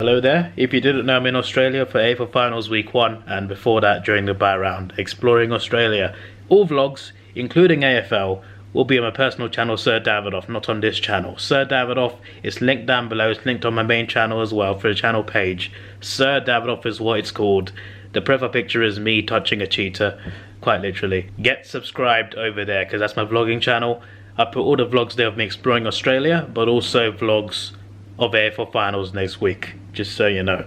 Hello there. If you didn't know, I'm in Australia for AFL Finals Week 1 and before that during the bye round, exploring Australia. All vlogs, including AFL, will be on my personal channel, Sir Davidoff, not on this channel. Sir Davidoff is linked down below. It's linked on my main channel as well for the channel page. Sir Davidoff is what it's called. The profile picture is me touching a cheetah, quite literally. Get subscribed over there because that's my vlogging channel. I put all the vlogs there of me exploring Australia, but also vlogs of AFL Finals next week, just so you know.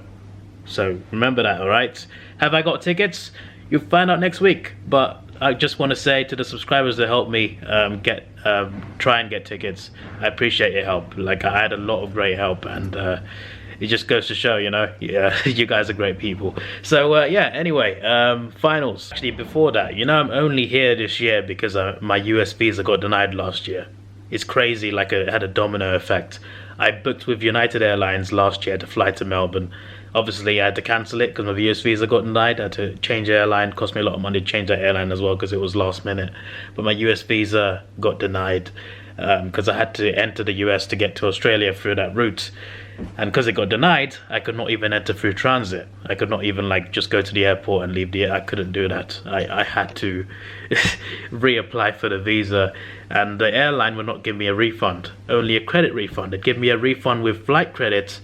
So remember that, alright? Have I got tickets? You'll find out next week, but I just want to say to the subscribers that helped me try and get tickets, I appreciate your help. Like, I had a lot of great help, and it just goes to show, you know, yeah, you guys are great people. So yeah, anyway, finals. Actually, before that, you know, I'm only here this year because my US visa got denied last year. It's crazy, like it had a domino effect. I booked with United Airlines last year to fly to Melbourne. Obviously, I had to cancel it because my US visa got denied. I had to change airline. It cost me a lot of money to change that airline as well because it was last minute. But my US visa got denied because I had to enter the US to get to Australia through that route. And because it got denied, I could not even enter through transit. I could not even like just go to the airport and leave I couldn't do that. I had to reapply for the visa, and the airline would not give me a refund, only a credit refund. They'd give me a refund with flight credits,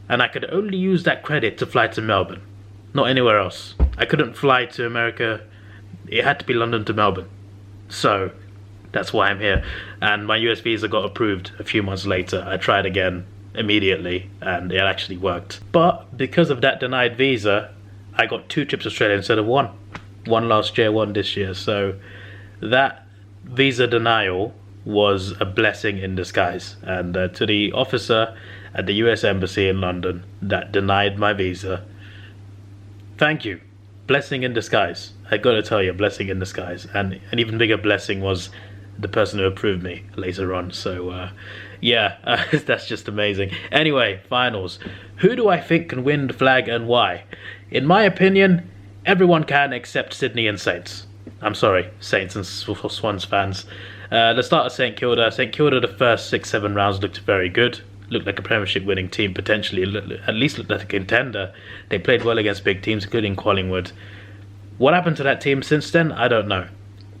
and I could only use that credit to fly to Melbourne, not anywhere else. I couldn't fly to America. It had to be London to Melbourne. So that's why I'm here. And my US visa got approved a few months later. I tried again immediately and it actually worked. But because of that denied visa, I got 2 trips to Australia instead of 1. 1 last year, 1 this year. So that visa denial was a blessing in disguise. And to the officer at the US Embassy in London that denied my visa, thank you. Blessing in disguise. I gotta tell you, blessing in disguise. And an even bigger blessing was the person who approved me later on. So yeah, that's just amazing. Anyway, finals. Who do I think can win the flag and why? In my opinion, everyone can except Sydney and Saints. I'm sorry, Saints and Swans fans. Let's start at St Kilda. St Kilda, the first 6-7 rounds looked very good. Looked like a Premiership winning team, potentially. At least looked like a contender. They played well against big teams, including Collingwood. What happened to that team since then? I don't know.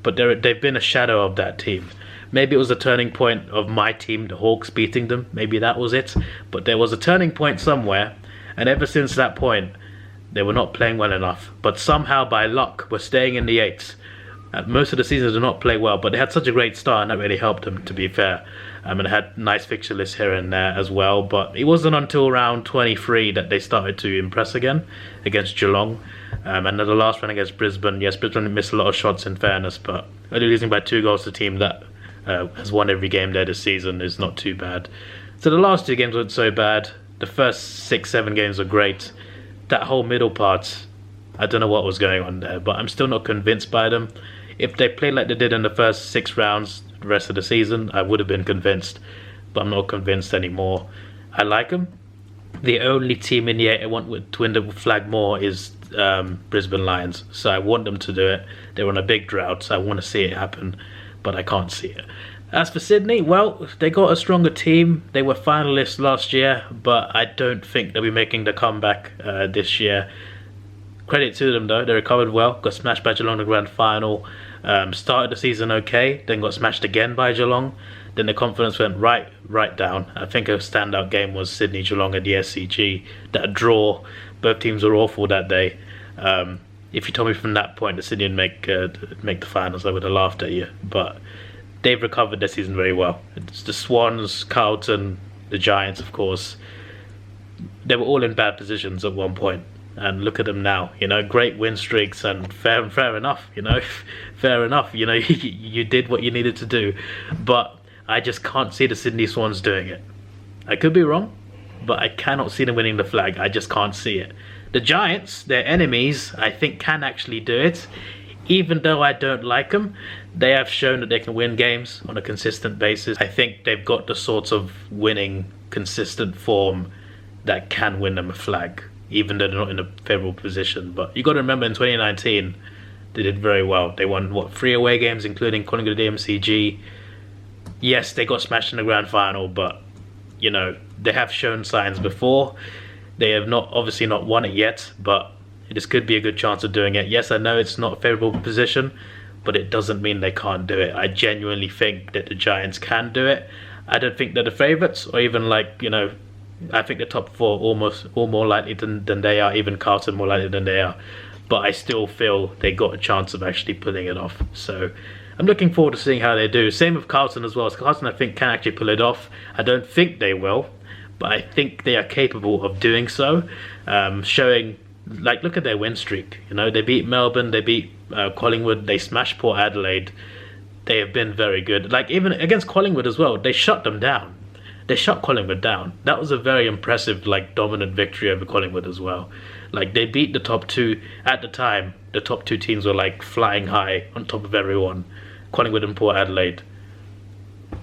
But they've been a shadow of that team. Maybe it was a turning point of my team, the Hawks, beating them. Maybe that was it. But there was a turning point somewhere, and ever since that point, they were not playing well enough. But somehow, by luck, we're staying in the 8s. Most of the seasons did not play well, but they had such a great start, and that really helped them, to be fair. And they had nice fixture lists here and there as well. But it wasn't until round 23 that they started to impress again against Geelong. And then the last round against Brisbane, yes, Brisbane missed a lot of shots in fairness, but only losing by 2 goals to a team that has won every game there this season is not too bad. So the last 2 games weren't so bad. The first 6-7 games were great. That whole middle part, I don't know what was going on there, but I'm still not convinced by them. If they played like they did in the first 6 rounds the rest of the season, I would have been convinced, but I'm not convinced anymore. I like them. The only team in the 8 I want to win the flag more is Brisbane Lions, so I want them to do it. They're on a big drought, so I want to see it happen, but I can't see it. As for Sydney, well, they got a stronger team. They were finalists last year, but I don't think they'll be making the comeback this year. Credit to them though, they recovered well, got smashed by Geelong in the grand final. Started the season okay, then got smashed again by Geelong. Then the confidence went right down. I think a standout game was Sydney Geelong at the SCG. That draw, both teams were awful that day. If you told me from that point that Sydney would make the finals, I would have laughed at you. But they've recovered their season very well. It's the Swans, Carlton, the Giants, of course. They were all in bad positions at one point. And look at them now, you know, great win streaks, and fair enough, you know, fair enough, you know, you did what you needed to do. But I just can't see the Sydney Swans doing it. I could be wrong, but I cannot see them winning the flag. I just can't see it. The Giants, their enemies, I think can actually do it. Even though I don't like them, they have shown that they can win games on a consistent basis. I think they've got the sorts of winning, consistent form that can win them a flag, even though they're not in a favourable position. But you got to remember, in 2019, they did very well. They won, what, 3 away games, including Collingwood at the MCG. Yes, they got smashed in the grand final, but, you know, they have shown signs before. They have not obviously not won it yet, but this could be a good chance of doing it. Yes, I know it's not a favourable position, but it doesn't mean they can't do it. I genuinely think that the Giants can do it. I don't think they're the favourites, or even like, you know, I think the top four almost all more likely than they are, even Carlton more likely than they are. But I still feel they got a chance of actually pulling it off. So I'm looking forward to seeing how they do. Same with Carlton as well. Carlton, I think, can actually pull it off. I don't think they will, but I think they are capable of doing so. Showing, like, look at their win streak. You know, they beat Melbourne, they beat Collingwood, they smashed Port Adelaide. They have been very good. Like, even against Collingwood as well, they shut them down. They shut Collingwood down. That was a very impressive, like, dominant victory over Collingwood as well. Like, they beat the top two. At the time, the top two teams were, like, flying high on top of everyone. Collingwood and Port Adelaide.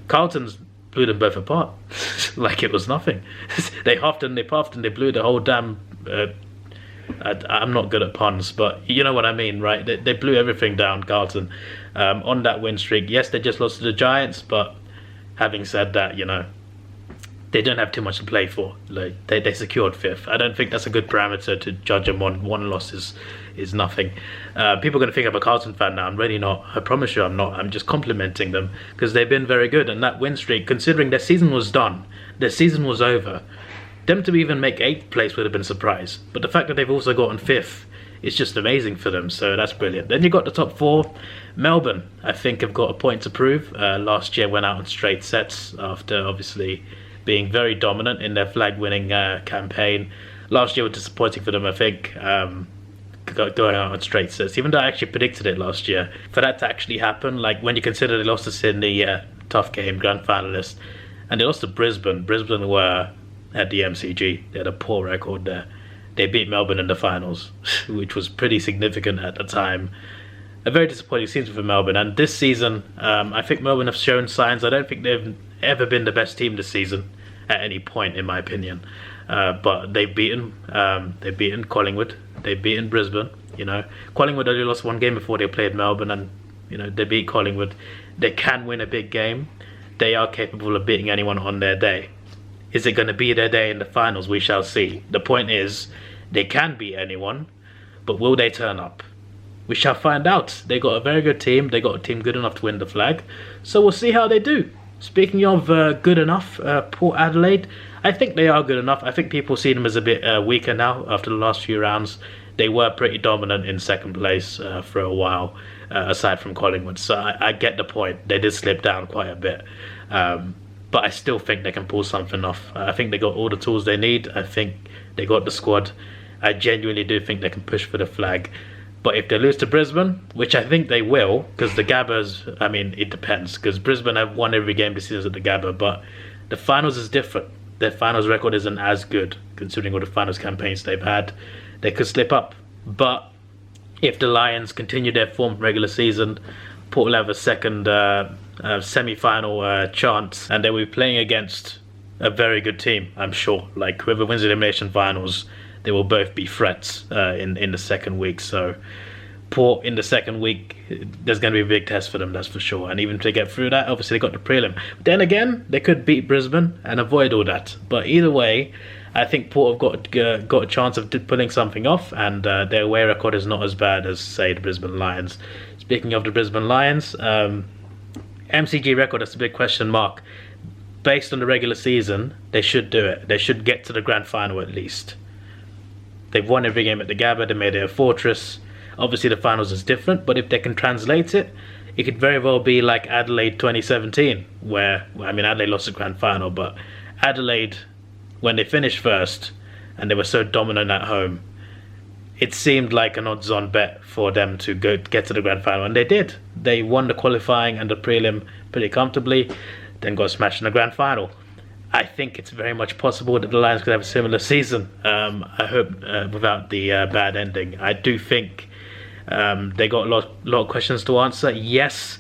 Carlton's blew them both apart. Like it was nothing. They huffed and they puffed and they blew the whole damn... I'm not good at puns, but you know what I mean, right? They blew everything down, Carlton, on that win streak. Yes, they just lost to the Giants, but having said that, you know, they don't have too much to play for. Like they secured fifth. I don't think that's a good parameter to judge them on. One loss is nothing. People are going to think I'm a Carlton fan now. I'm really not. I promise you I'm not. I'm just complimenting them because they've been very good. And that win streak, considering their season was done, their season was over, them to even make 8th place would have been a surprise. But the fact that they've also gotten 5th is just amazing for them. So that's brilliant. Then you got the top 4. Melbourne, I think, have got a point to prove. Last year went out on straight sets after obviously being very dominant in their flag-winning campaign. Last year was disappointing for them, I think, going out on straight sets, even though I actually predicted it last year. For that to actually happen, like when you consider they lost to Sydney, tough game, grand finalist, and they lost to Brisbane. Brisbane were at the MCG. They had a poor record there. They beat Melbourne in the finals, which was pretty significant at the time. A very disappointing season for Melbourne, and this season, I think Melbourne have shown signs. I don't think they've ever been the best team this season at any point, in my opinion. But they've beaten Collingwood, they've beaten Brisbane. You know, Collingwood only lost one game before they played Melbourne, and you know they beat Collingwood. They can win a big game. They are capable of beating anyone on their day. Is it going to be their day in the finals? We shall see. The point is, they can beat anyone, but will they turn up? We shall find out. They got a very good team. They got a team good enough to win the flag. So we'll see how they do. Speaking of good enough, Port Adelaide, I think they are good enough. I think people see them as a bit weaker now after the last few rounds. They were pretty dominant in second place for a while, aside from Collingwood. So I get the point. They did slip down quite a bit. But I still think they can pull something off. I think they got all the tools they need. I think they got the squad. I genuinely do think they can push for the flag. But if they lose to Brisbane, which I think they will, because the Gabbers, I mean, it depends. Because Brisbane have won every game this season at the Gabba, but the finals is different. Their finals record isn't as good, considering all the finals campaigns they've had. They could slip up. But if the Lions continue their form regular season, Port will have a second semi-final chance, and they will be playing against a very good team, I'm sure. Like, whoever wins the elimination finals, they will both be threats in the second week. So Port in the second week, there's going to be a big test for them, that's for sure. And even to get through that, obviously they got the prelim. But then again, they could beat Brisbane and avoid all that. But either way, I think Port have got a chance of pulling something off, and their away record is not as bad as, say, the Brisbane Lions. Speaking of the Brisbane Lions, MCG record, that's a big question mark. Based on the regular season, they should do it. They should get to the grand final at least. They've won every game at the Gabba, they made it a fortress. Obviously the finals is different, but if they can translate it, it could very well be like Adelaide 2017, where, well, I mean, Adelaide lost the grand final, but Adelaide, when they finished first, and they were so dominant at home, it seemed like an odds-on bet for them to get to the grand final, and they did. They won the qualifying and the prelim pretty comfortably, then got smashed in the grand final. I think it's very much possible that the Lions could have a similar season. I hope without the bad ending. I do think they got a lot of questions to answer. Yes,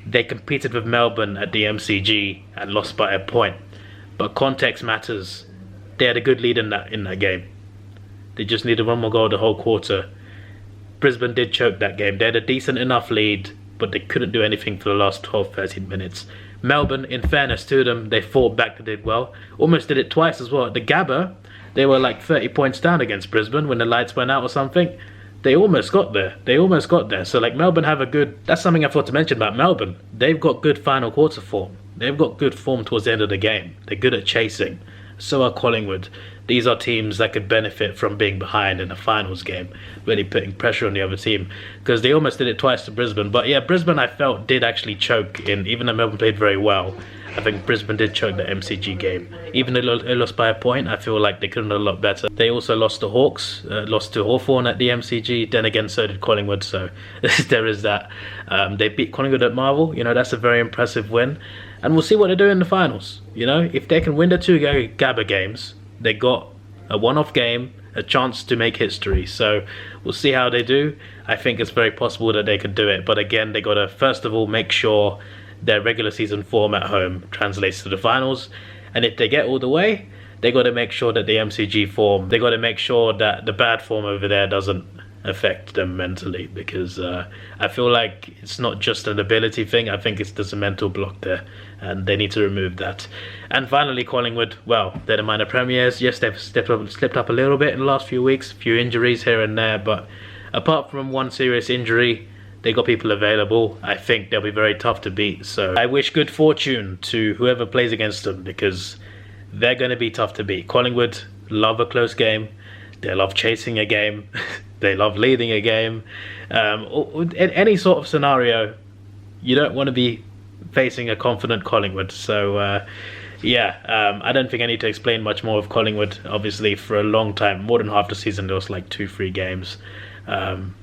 they competed with Melbourne at the MCG and lost by a point, but context matters. They had a good lead in that game. They just needed one more goal the whole quarter. Brisbane did choke that game. They had a decent enough lead, but they couldn't do anything for the last 12-13 minutes. Melbourne, in fairness to them, they fought back, they did well. Almost did it twice as well. At the Gabba, they were like 30 points down against Brisbane when the lights went out or something. They almost got there. They almost got there. So like Melbourne have a good... That's something I forgot to mention about Melbourne. They've got good final quarter form. They've got good form towards the end of the game. They're good at chasing. So are Collingwood. These are teams that could benefit from being behind in a finals game, really putting pressure on the other team, because they almost did it twice to Brisbane. But yeah, Brisbane I felt did actually choke in, even though Melbourne played very well. I think Brisbane did choke the MCG game. Even though they lost by a point, I feel like they could have done a lot better. They also lost to Hawks, lost to Hawthorn at the MCG. Then again, so did Collingwood, so there is that. They beat Collingwood at Marvel. You know, that's a very impressive win. And we'll see what they do in the finals. You know, if they can win the 2 Gabba games, they got a one-off game, a chance to make history. So we'll see how they do. I think it's very possible that they could do it. But again, they got to, first of all, make sure their regular season form at home translates to the finals. And if they get all the way, they got to make sure that the MCG form, they got to make sure that the bad form over there doesn't affect them mentally, because I feel like it's not just an ability thing. I think it's just a mental block there, and they need to remove that. And finally, Collingwood, well, they're the minor premiers. Yes, they've slipped up a little bit in the last few weeks, a few injuries here and there, but apart from one serious injury, they got people available. I think they'll be very tough to beat, so I wish good fortune to whoever plays against them, because they're going to be tough to beat. Collingwood love a close game. They love chasing a game. They love leading a game. In any sort of scenario, you don't want to be facing a confident Collingwood. So, yeah, I don't think I need to explain much more of Collingwood. Obviously, for a long time, more than half the season, there was like 2-3 games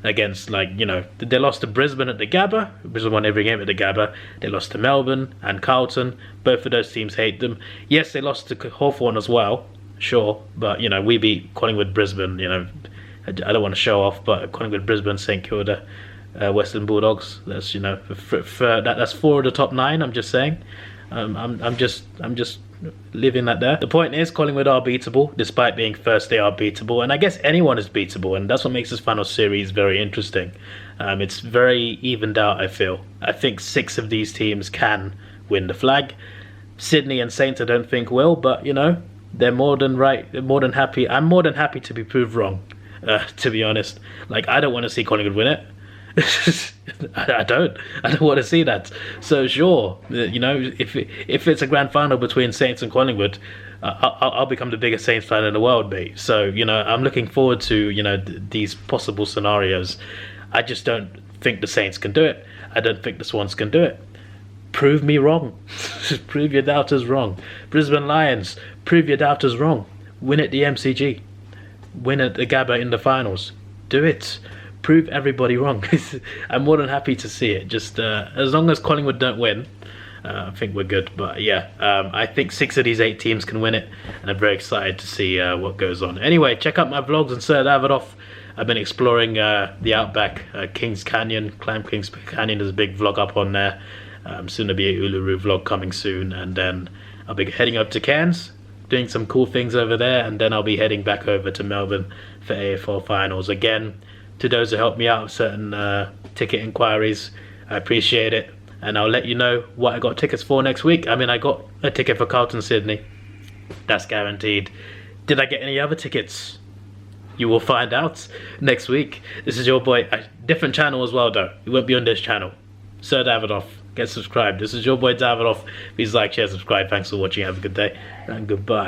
against, like, you know, they lost to Brisbane at the Gabba. Brisbane won every game at the Gabba. They lost to Melbourne and Carlton. Both of those teams hate them. Yes, they lost to Hawthorn as well. Sure, but you know, we beat Collingwood, Brisbane. You know, I don't want to show off, but Collingwood, Brisbane, St Kilda, Western Bulldogs. That's, you know, that's 4 of the top 9. I'm just saying. I'm just leaving that there. The point is, Collingwood are beatable, despite being first. They are beatable, and I guess anyone is beatable, and that's what makes this final series very interesting. It's very evened out. I think 6 of these teams can win the flag. Sydney and Saints, I don't think will, but you know, they're more than right. They're more than happy. I'm more than happy to be proved wrong, to be honest. Like, I don't want to see Collingwood win it. I don't want to see that. So sure, you know, if it's a grand final between Saints and Collingwood, I'll become the biggest Saints fan in the world, mate. So, you know, I'm looking forward to, you know, these possible scenarios. I just don't think the Saints can do it. I don't think the Swans can do it. Prove me wrong. Prove your doubters wrong. Brisbane Lions, prove your doubters wrong. Win at the MCG. Win at the Gabba in the finals. Do it. Prove everybody wrong. I'm more than happy to see it. Just as long as Collingwood don't win, I think we're good. But yeah, I think 6 of these 8 teams can win it, and I'm very excited to see what goes on. Anyway, check out my vlogs on Sir Davidoff. I've been exploring the outback, Kings Canyon. Climb Kings Canyon. There's a big vlog up on there. Soon there'll be a Uluru vlog coming soon, and then I'll be heading up to Cairns, doing some cool things over there, and then I'll be heading back over to Melbourne for AFL finals. Again, to those who helped me out with certain ticket inquiries, I appreciate it, and I'll let you know what I got tickets for next week. I mean, I got a ticket for Carlton Sydney. That's guaranteed. Did I get any other tickets? You will find out next week. This is your boy, a different channel as well though. It won't be on this channel. Sir Davidoff. Get subscribed. This is your boy Davidoff. Please like, share, subscribe. Thanks for watching. Have a good day and goodbye.